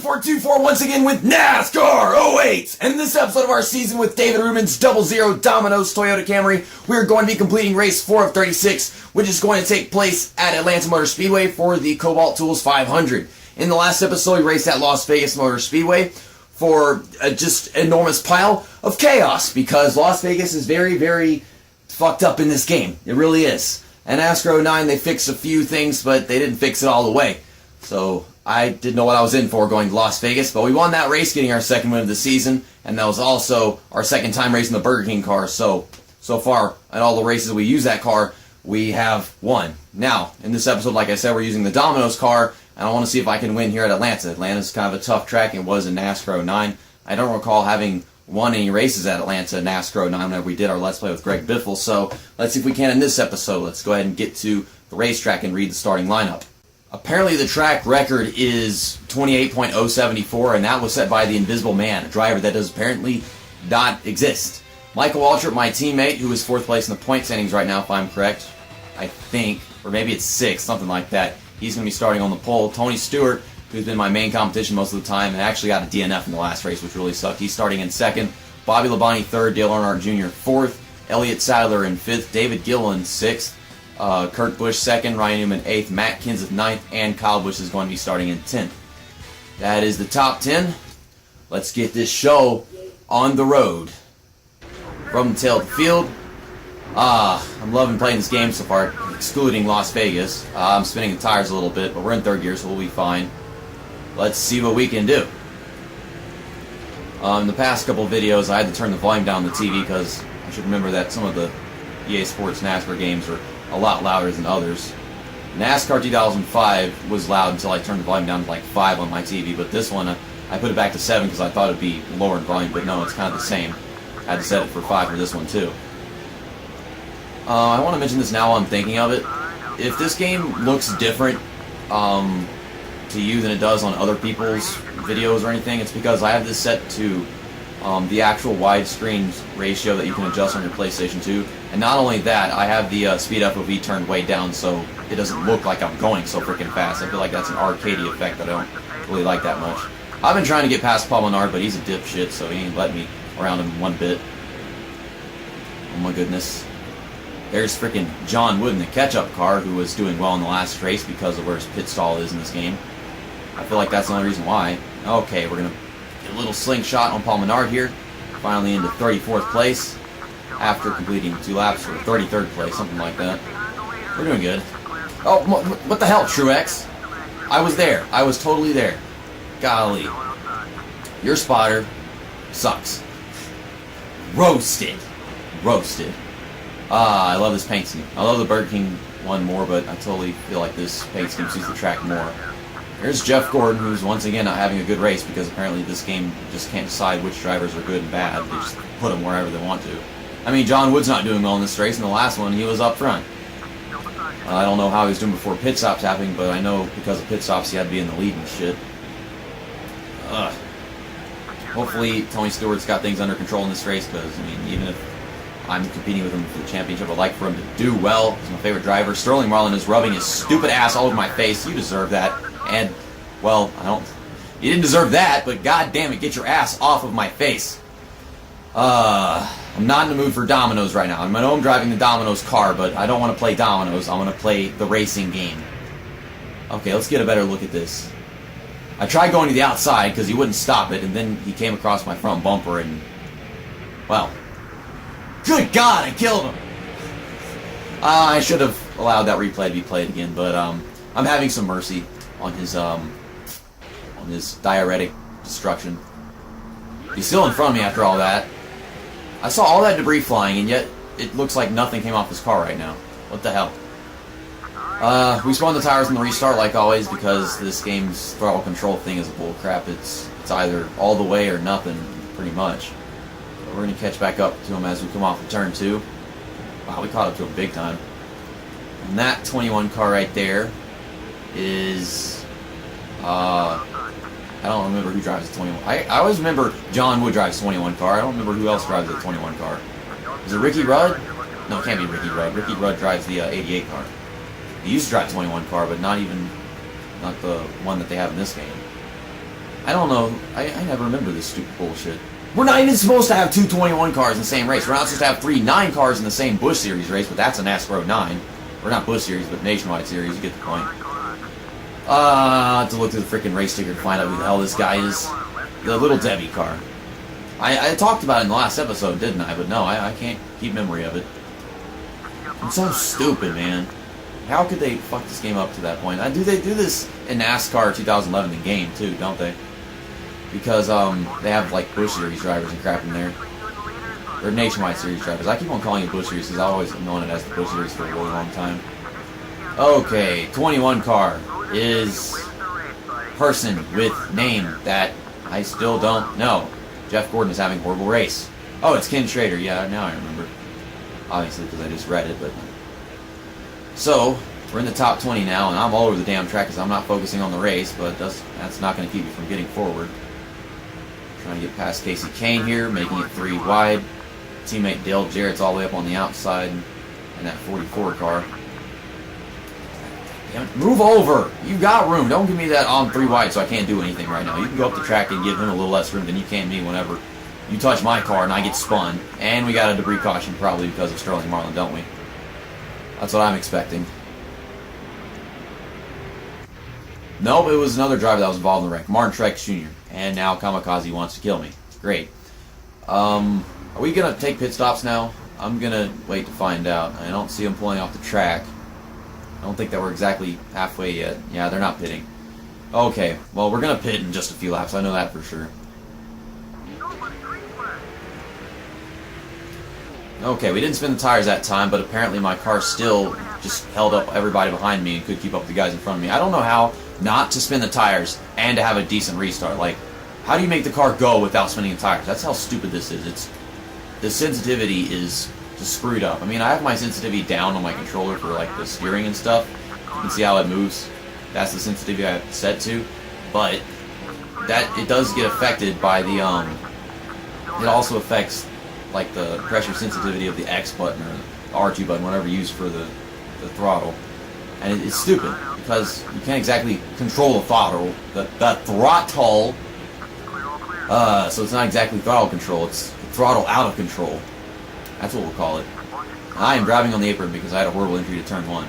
1424 once again with NASCAR 08. And in this episode of our season with David Rubin's 00 Domino's Toyota Camry, we're going to be completing race 4 of 36, which is going to take place at Atlanta Motor Speedway for the Cobalt Tools 500. In the last episode, we raced at Las Vegas Motor Speedway for a just enormous pile of chaos, because Las Vegas is very, very fucked up in this game. It really is. And NASCAR 09, they fixed a few things, but they didn't fix it all the way. So I didn't know what I was in for going to Las Vegas, but we won that race, getting our second win of the season, and that was also our second time racing the Burger King car. So far, at all the races we use that car, we have won. Now, in this episode, like I said, we're using the Domino's car, and I want to see if I can win here at Atlanta. Atlanta's kind of a tough track. It was in NASCAR 09. I don't recall having won any races at Atlanta NASCAR 09 whenever we did our Let's Play with Greg Biffle, so let's see if we can in this episode. Let's go ahead and get to the racetrack and read the starting lineup. Apparently the track record is 28.074, and that was set by the Invisible Man, a driver that does apparently not exist. Michael Waltrip, my teammate, who is 4th place in the point standings right now, if I'm correct, I think, or maybe it's 6th, something like that. He's going to be starting on the pole. Tony Stewart, who's been my main competition most of the time, and actually got a DNF in the last race, which really sucked. He's starting in 2nd. Bobby Labonte 3rd, Dale Earnhardt Jr. 4th, Elliott Sadler in 5th, David Gilliland 6th, Kurt Busch 2nd, Ryan Newman 8th, Matt Kenseth 9th, and Kyle Busch is going to be starting in 10th. That is the top 10. Let's get this show on the road. From the tail of the field. I'm loving playing this game so far, excluding Las Vegas. I'm spinning the tires a little bit, but we're in 3rd gear, so we'll be fine. Let's see what we can do. In the past couple of videos, I had to turn the volume down on the TV because I should remember that some of the EA Sports NASCAR games are a lot louder than others. NASCAR 2005 was loud until I turned the volume down to like 5 on my TV, but this one, I put it back to 7 because I thought it would be lower in volume, but no, it's kind of the same. I had to set it for 5 for this one too. I want to mention this now while I'm thinking of it. If this game looks different to you than it does on other people's videos or anything, it's because I have this set to the actual widescreen ratio that you can adjust on your PlayStation 2. And not only that, I have the speed FOV turned way down so it doesn't look like I'm going so freaking fast. I feel like that's an arcadey effect that I don't really like that much. I've been trying to get past Paul Menard, but he's a dipshit, so he ain't letting me around him one bit. Oh my goodness. There's freaking John Wood in the catch-up car, who was doing well in the last race because of where his pit stall is in this game. I feel like that's the only reason why. Okay, we're going to get a little slingshot on Paul Menard here. Finally into 34th place after completing 2 laps, or 33rd place, something like that. We're doing good. Oh, what the hell, Truex? I was there. I was totally there. Golly. Your spotter sucks. Roasted. Roasted. I love this paint scheme. I love the Burger King one more, but I totally feel like this paint scheme suits the track more. Here's Jeff Gordon, who's once again not having a good race because apparently this game just can't decide which drivers are good and bad. They just put them wherever they want to. I mean, John Wood's not doing well in this race. In the last one, he was up front. I don't know how he was doing before pit stops happening, but I know because of pit stops he had to be in the lead and shit. Hopefully Tony Stewart's got things under control in this race, because, I mean, even if I'm competing with him for the championship, I'd like for him to do well. He's my favorite driver. Sterling Marlin is rubbing his stupid ass all over my face. You deserve that. And, well, you didn't deserve that, but god damn it, get your ass off of my face. I'm not in the mood for Domino's right now. I know I'm driving the Domino's car, but I don't want to play Domino's. I want to play the racing game. Okay, let's get a better look at this. I tried going to the outside because he wouldn't stop it, and then he came across my front bumper and, well, good God, I killed him! I should have allowed that replay to be played again, but I'm having some mercy on his diuretic destruction. He's still in front of me after all that. I saw all that debris flying, and yet it looks like nothing came off his car right now. What the hell? We spun the tires in the restart like always because this game's throttle control thing is bullcrap. It's either all the way or nothing, pretty much. We're going to catch back up to him as we come off of turn 2. Wow, we caught up to him big time. And that 21 car right there is... I don't remember who drives the 21. I always remember John Wood drives the 21 car. I don't remember who else drives the 21 car. Is it Ricky Rudd? No, it can't be Ricky Rudd. Ricky Rudd drives the 88 car. He used to drive the 21 car, but not the one that they have in this game. I don't know. I never remember this stupid bullshit. We're not even supposed to have two 21 cars in the same race. We're not supposed to have three 9 cars in the same Busch Series race, but that's a NASCAR 09. Or not Busch Series, but Nationwide Series. You get the point. I have to look through the freaking race ticker to find out who the hell this guy is. The Little Debbie car. I talked about it in the last episode, didn't I? But no, I can't keep memory of it. It's so stupid, man. How could they fuck this game up to that point? They do this in NASCAR 2011, the game, too, don't they? Because they have like Busch Series drivers and crap in there. Or Nationwide Series drivers. I keep on calling it Busch Series because I've always known it as the Busch Series for a really long time. Okay, 21 car is person with name that I still don't know. Jeff Gordon is having a horrible race. Oh, it's Ken Schrader. Yeah, now I remember. Obviously, because I just read it, but... So, we're in the top 20 now, and I'm all over the damn track because I'm not focusing on the race, but that's not going to keep me from getting forward. Trying to get past Casey Kane here, making it 3 wide. Teammate Dale Jarrett's all the way up on the outside in that 44 car. Damn it, move over! You got room. Don't give me that on 3 wide so I can't do anything right now. You can go up the track and give him a little less room than you can me whenever you touch my car and I get spun. And we got a debris caution probably because of Sterling Marlin, don't we? That's what I'm expecting. Nope, it was another driver that was involved in the wreck. Martin Truex Jr. And now Kamikaze wants to kill me. Great. Are we going to take pit stops now? I'm going to wait to find out. I don't see them pulling off the track. I don't think that we're exactly halfway yet. Yeah, they're not pitting. Okay, well, we're going to pit in just a few laps. I know that for sure. Okay, we didn't spin the tires that time, but apparently my car still just held up everybody behind me and could keep up with the guys in front of me. I don't know how not to spin the tires and to have a decent restart. Like, how do you make the car go without spinning the tires? That's how stupid this is. The sensitivity is just screwed up. I mean, I have my sensitivity down on my controller for like the steering and stuff. You can see how it moves. That's the sensitivity I have set to. But that it does get affected by the it also affects like the pressure sensitivity of the X button or the R2 button, whatever you use for the throttle. And it's stupid because you can't exactly control the throttle. The throttle. So it's not exactly throttle control. It's throttle out of control. That's what we'll call it. I am driving on the apron because I had a horrible injury to turn 1.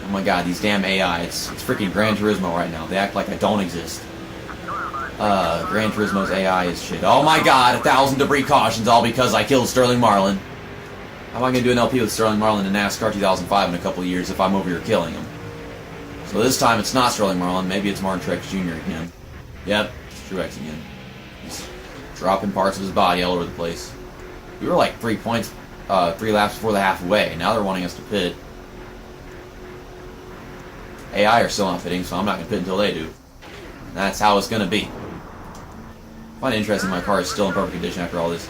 Oh my god, these damn AI. It's freaking Gran Turismo right now. They act like I don't exist. Gran Turismo's AI is shit. Oh my god, 1,000 debris cautions all because I killed Sterling Marlin. How am I going to do an LP with Sterling Marlin in NASCAR 2005 in a couple of years if I'm over here killing him? So this time it's not Sterling Marlin. Maybe it's Martin Truex Jr. again. Yep, it's Truex again. He's dropping parts of his body all over the place. We were like 3 laps before the halfway. Now they're wanting us to pit. AI are still not pitting, so I'm not going to pit until they do. And that's how it's going to be. I find it interesting my car is still in perfect condition after all this.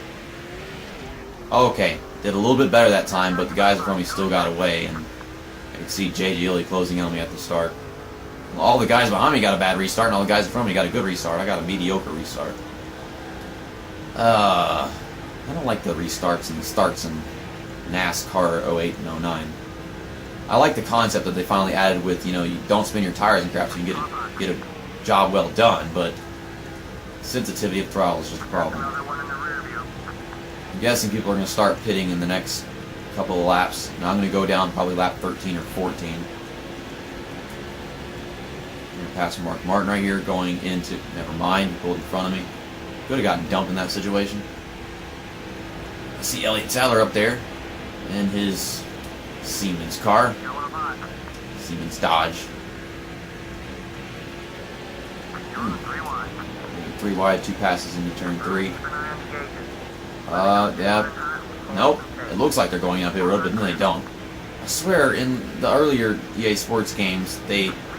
Okay, did a little bit better that time, but the guys in front of me still got away, and I could see Jay Gilly closing in on me at the start. All the guys behind me got a bad restart, and all the guys in front of me got a good restart. I got a mediocre restart. I don't like the restarts and starts in NASCAR 08 and 09. I like the concept that they finally added with, you don't spin your tires and crap so you can get a job well done, but sensitivity of throttle is just a problem. I'm guessing people are going to start pitting in the next couple of laps. Now I'm going to go down probably lap 13 or 14. I'm going to pass Mark Martin right here going into... Never mind, he pulled in front of me. Could have gotten dumped in that situation. I see Elliott Sadler up there in his Siemens car. Siemens Dodge. 3 wide, 2 passes into turn 3. Yeah. Nope. It looks like they're going up pit road, but then they don't. I swear, in the earlier EA Sports games,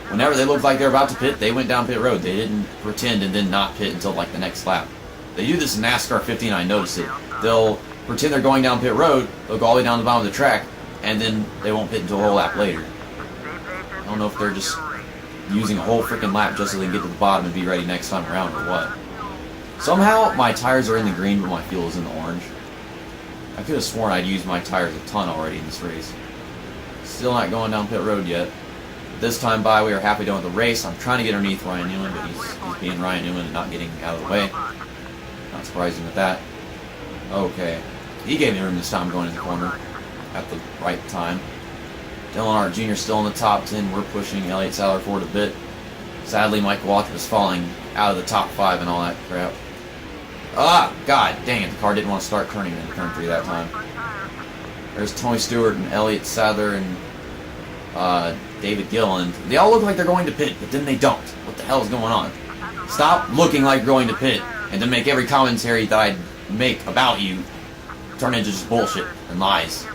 whenever they looked like they're about to pit, they went down pit road. They didn't pretend and then not pit until like the next lap. They do this in NASCAR 15, I noticed it. They'll pretend they're going down pit road, they'll go all the way down to the bottom of the track, and then they won't pit until a whole lap later. I don't know if they're just using a whole freaking lap just so they can get to the bottom and be ready next time around or what. Somehow my tires are in the green but my fuel is in the orange. I could have sworn I'd used my tires a ton already in this race. Still not going down pit road yet. This time by, we are halfway done with the race. I'm trying to get underneath Ryan Newman, but he's being Ryan Newman and not getting out of the way. Not surprising with that. Okay. He gave me room this time going in the corner at the right time. Dylan Hart Jr. still in the top 10. We're pushing Elliott Sadler forward a bit. Sadly, Michael Waltrip is falling out of the top 5 and all that crap. Ah, God dang it. The car didn't want to start turning in turn 3 that time. There's Tony Stewart and Elliott Sadler and David Gilliland. They all look like they're going to pit, but then they don't. What the hell is going on? Stop looking like you're going to pit, and then make every commentary that I make about you turn into just bullshit and lies.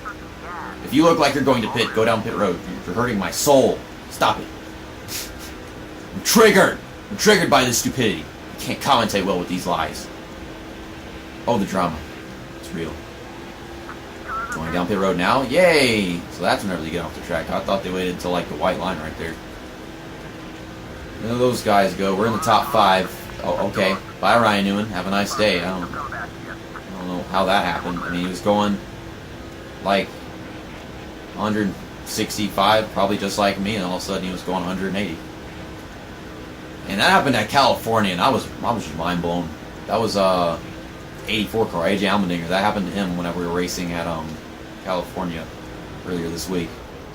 If you look like you're going to pit, go down pit road. You're hurting my soul. Stop it. I'm triggered. I'm triggered by this stupidity. I can't commentate well with these lies. Oh, the drama. It's real. Going down pit road now. Yay! So that's whenever they get off the track. I thought they waited until like the white line right there. There those guys go. We're in the top 5. Oh, okay. Bye, Ryan Newman. Have a nice day. I don't know how that happened. I mean, he was going like 165, probably just like me, and all of a sudden he was going 180. And that happened at California, and I was just mind blown. That was 84 car, AJ Allmendinger. That happened to him whenever we were racing at California earlier this week.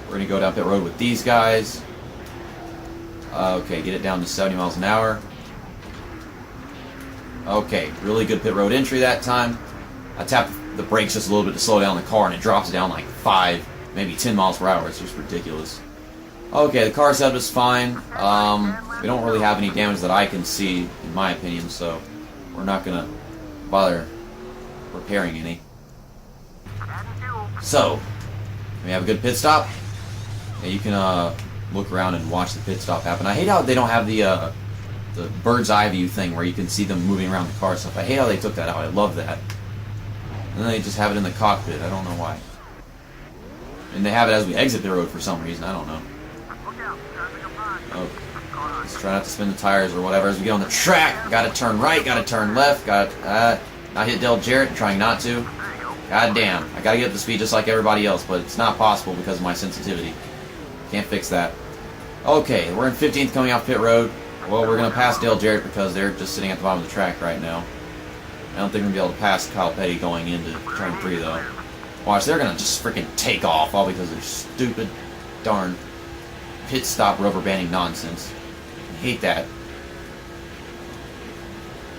We're gonna go down pit road with these guys. Okay, get it down to 70 miles an hour. Okay, really good pit road entry that time. I tapped the brakes just a little bit to slow down the car, and it drops down like 5, maybe 10 miles per hour. It's just ridiculous. Okay, the car setup is fine. We don't really have any damage that I can see, in my opinion, so we're not gonna bother repairing any. So, we have a good pit stop. Yeah, you can look around and watch the pit stop happen. I hate how they don't have the bird's eye view thing where you can see them moving around the car and stuff. I hate how they took that out. I love that. And then they just have it in the cockpit. I don't know why. And they have it as we exit the road for some reason. I don't know. Okay. Let's try not to spin the tires or whatever as we get on the track. Gotta turn right, gotta turn left, gotta not hit Dale Jarrett, trying not to. God damn. I gotta get up to speed just like everybody else, but it's not possible because of my sensitivity. Can't fix that. Okay, we're in 15th coming off pit road. Well, we're gonna pass Dale Jarrett because they're just sitting at the bottom of the track right now. I don't think we're gonna be able to pass Kyle Petty going into turn 3 though. Watch, they're gonna just freaking take off all because they're stupid, darn pit stop rubber banding nonsense. I hate that.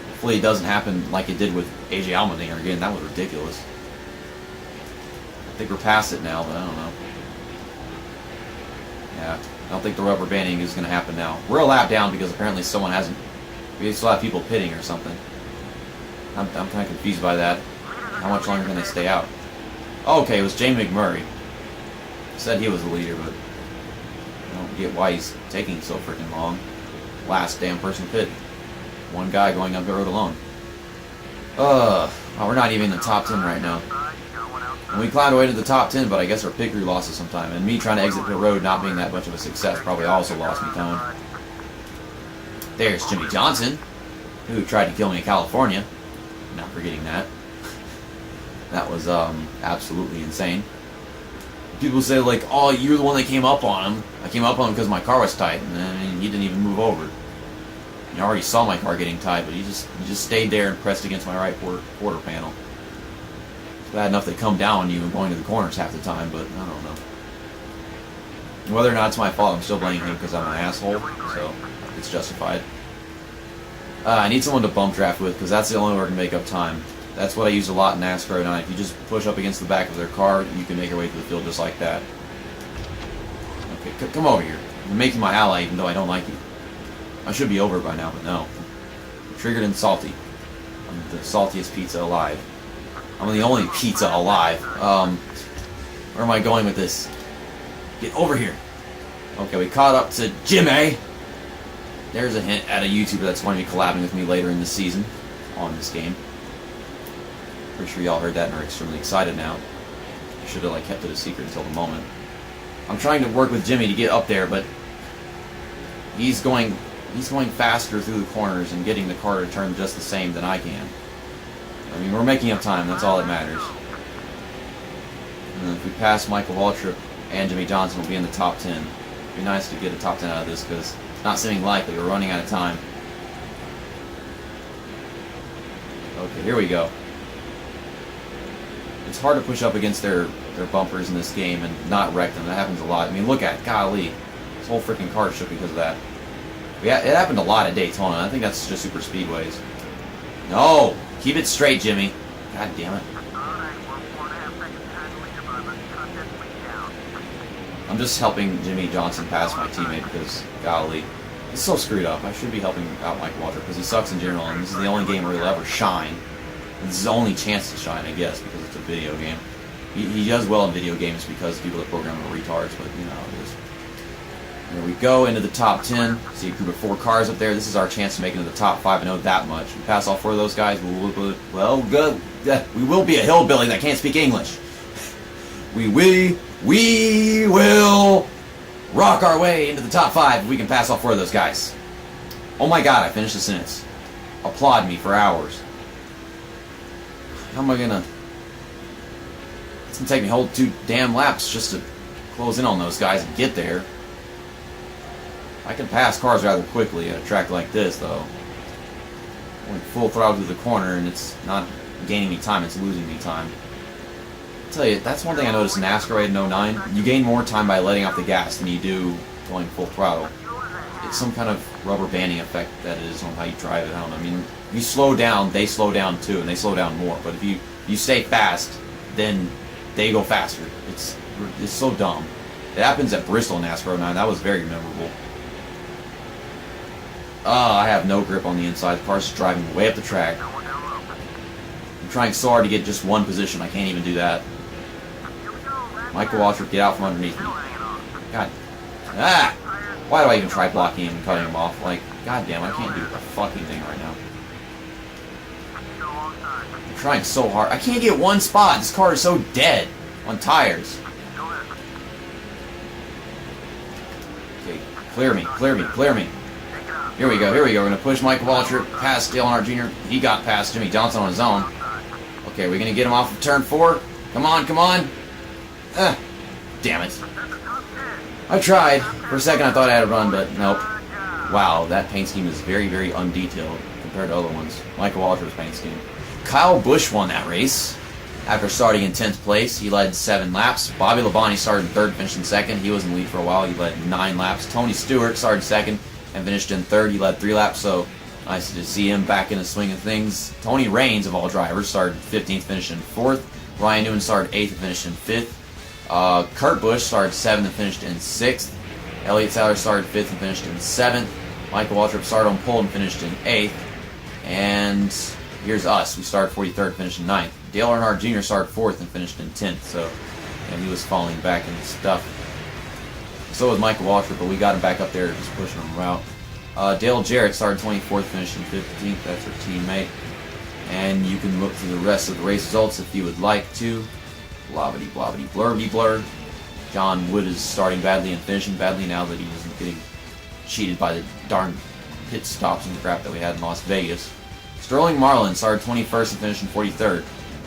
Hopefully it doesn't happen like it did with AJ Allmendinger again. That was ridiculous. I think we're past it now, but I don't know. Yeah, I don't think the rubber banding is going to happen now. We're a lap down because apparently someone hasn't... We still have people pitting or something. I'm kind of confused by that. How much longer can they stay out? Oh, okay, it was Jamie McMurray. Said he was the leader, but I don't get why he's taking so freaking long. Last damn person pit. One guy going up the road alone. Oh, we're not even in the top 10 right now. And we climbed away to the top 10, but I guess our pit crew lost us some time. And me trying to exit pit road not being that much of a success probably also lost me time. There's Jimmy Johnson, who tried to kill me in California. Not forgetting that. That was absolutely insane. People say like, "Oh, you're the one that came up on him." I came up on him because my car was tight, and he didn't even move over. You already saw my car getting tight, but he just stayed there and pressed against my right quarter panel. It's bad enough they come down on you and going to the corners half the time, but I don't know. Whether or not it's my fault, I'm still blaming him because I'm an asshole, so it's justified. I need someone to bump draft with because that's the only way we're going to make up time. That's what I use a lot in NASCAR 09. If you just push up against the back of their car, you can make your way to the field just like that. Okay, come over here. You're making my ally even though I don't like you. I should be over by now, but no. I'm triggered and salty. I'm the saltiest pizza alive. I'm the only pizza alive. Where am I going with this? Get over here. Okay, we caught up to Jimmy. There's a hint at a YouTuber that's going to be collabing with me later in the season on this game. Pretty sure y'all heard that and are extremely excited now. I should have kept it a secret until the moment. I'm trying to work with Jimmy to get up there, but he's going faster through the corners and getting the car to turn just the same than I can. I mean, we're making up time. That's all that matters. And if we pass Michael Waltrip and Jimmy Johnson, we'll be in the top 10. It'd be nice to get a top 10 out of this because it's not seeming likely. We're running out of time. Okay, here we go. It's hard to push up against their bumpers in this game and not wreck them. That happens a lot. I mean, look at it. Golly. This whole freaking car shook because of that. Yeah, it happened a lot at Daytona. I think that's just super speedways. No! Keep it straight, Jimmy. God damn it. I'm just helping Jimmy Johnson pass my teammate because, golly, he's so screwed up. I should be helping out Mike Waltrip because he sucks in general, and this is the only game where he'll ever shine. And this is his only chance to shine, I guess, because it's a video game. He does well in video games because people that program are retards, but you know how it is. There we go, into the top 10. See a group of 4 cars up there. This is our chance to make it into the top 5 and know that much. We pass all 4 of those guys, well, good. We will be a hillbilly that can't speak English. We will rock our way into the top 5 if we can pass all 4 of those guys. Oh my god, I finished the sentence. Applaud me for hours. How am I gonna... It's gonna take me a whole 2 damn laps just to close in on those guys and get there. I can pass cars rather quickly at a track like this, though. Going full throttle through the corner, and it's not gaining me time, it's losing me time. I'll tell you, that's one thing I noticed in NASCAR in 09. You gain more time by letting off the gas than you do going full throttle. It's some kind of rubber banding effect that is on how you drive it. I don't know. I mean, if you slow down, they slow down too, and they slow down more. But if you stay fast, then they go faster. It's so dumb. It happens at Bristol in NASCAR 09. That was very memorable. I have no grip on the inside. The car's driving way up the track. I'm trying so hard to get just one position. I can't even do that. Michael Waltrip, get out from underneath me. God. Ah! Why do I even try blocking him and cutting him off? Like, goddamn, I can't do a fucking thing right now. I'm trying so hard. I can't get one spot. This car is so dead on tires. Okay, clear me, clear me, clear me. Here we go, here we go. We're going to push Michael Waltrip past Dale Earnhardt Jr. He got past Jimmy Johnson on his own. Okay, we're going to get him off of turn 4. Come on, come on. Damn it. I tried. For a second I thought I had a run, but nope. Wow, that paint scheme is very, very undetailed compared to other ones. Michael Waltrip's paint scheme. Kyle Busch won that race. After starting in 10th place, he led 7 laps. Bobby Labonte started in 3rd, finished in 2nd. He was in the lead for a while. He led 9 laps. Tony Stewart started 2nd and finished in 3rd. He led 3 laps, so nice to see him back in the swing of things. Tony Raines, of all drivers, started 15th, finished in 4th. Ryan Newman started 8th and finished in 5th. Kurt Busch started 7th and finished in 6th. Elliott Sadler started 5th and finished in 7th. Michael Waltrip started on pole and finished in 8th. And here's us. We started 43rd and finished in 9th. Dale Earnhardt Jr. started 4th and finished in 10th. So, and he was falling back into stuff. So was Michael Waltrip, but we got him back up there, just pushing him out. Dale Jarrett started 24th, finished in 15th. That's our teammate. And you can look through the rest of the race results if you would like to. Blobbity, blobbity, blurby, blur. John Wood is starting badly and finishing badly now that he isn't getting cheated by the darn pit stops and crap that we had in Las Vegas. Sterling Marlin started 21st and finished in 43rd.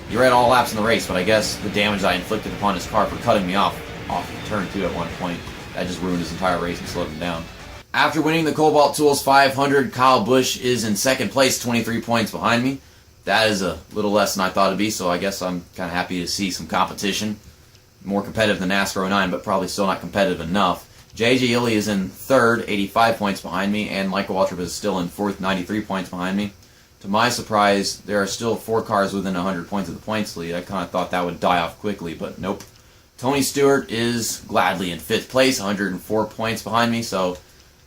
He ran all laps in the race, but I guess the damage I inflicted upon his car for cutting me off turn 2 at one point, that just ruined his entire race and slowed him down. After winning the Cobalt Tools 500, Kyle Busch is in 2nd place, 23 points behind me. That is a little less than I thought it'd be, so I guess I'm kind of happy to see some competition. More competitive than NASCAR 09, but probably still not competitive enough. J.J. Illy is in 3rd, 85 points behind me, and Michael Waltrip is still in 4th, 93 points behind me. To my surprise, there are still 4 cars within 100 points of the points lead. I kind of thought that would die off quickly, but nope. Tony Stewart is gladly in 5th place, 104 points behind me, so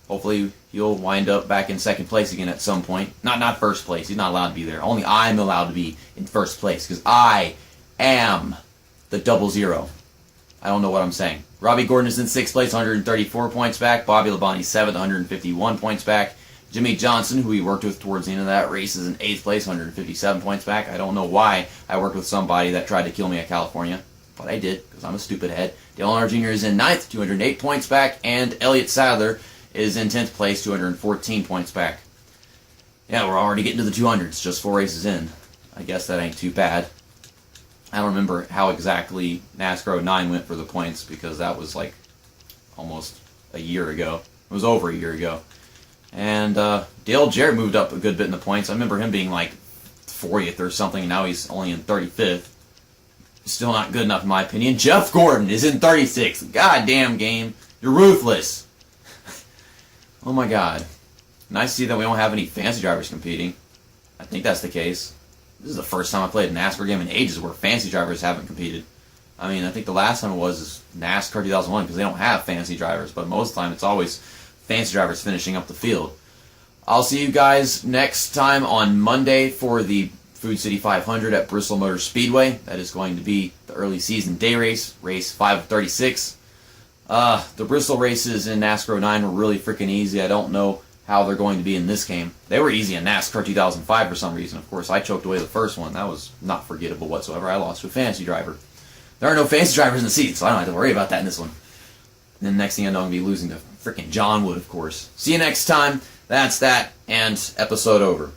hopefully he'll wind up back in 2nd place again at some point. Not 1st place. He's not allowed to be there. Only I'm allowed to be in 1st place, because I am the 00. I don't know what I'm saying. Robbie Gordon is in 6th place, 134 points back. Bobby Labonte 7th, 151 points back. Jimmy Johnson, who we worked with towards the end of that race, is in 8th place, 157 points back. I don't know why I worked with somebody that tried to kill me at California, but I did, because I'm a stupid head. Dale Earnhardt Jr. is in 9th, 208 points back, and Elliott Sadler is in 10th place, 214 points back. Yeah, we're already getting to the 200s, just 4 races in. I guess that ain't too bad. I don't remember how exactly NASCAR 09 went for the points, because that was like almost a year ago. It was over a year ago. And Dale Jarrett moved up a good bit in the points. I remember him being like 40th or something, and now he's only in 35th. Still not good enough in my opinion. Jeff Gordon is in 36th. Goddamn game. You're ruthless. Oh my god. Nice to see that we don't have any fancy drivers competing. I think that's the case. This is the first time I played a NASCAR game in ages where fancy drivers haven't competed. I mean, I think the last time it was NASCAR 2001 because they don't have fancy drivers, but most of the time it's always fancy drivers finishing up the field. I'll see you guys next time on Monday for the Food City 500 at Bristol Motor Speedway. That is going to be the early season day race, race 5 of 36. The Bristol races in NASCAR 09 were really freaking easy. I don't know how they're going to be in this game. They were easy in NASCAR 2005 for some reason. Of course, I choked away the first one. That was not forgettable whatsoever. I lost to a fancy driver. There are no fancy drivers in the seat, so I don't have to worry about that in this one. And then next thing I know, I'm going to be losing to freaking John Wood, of course. See you next time. That's that, and episode over.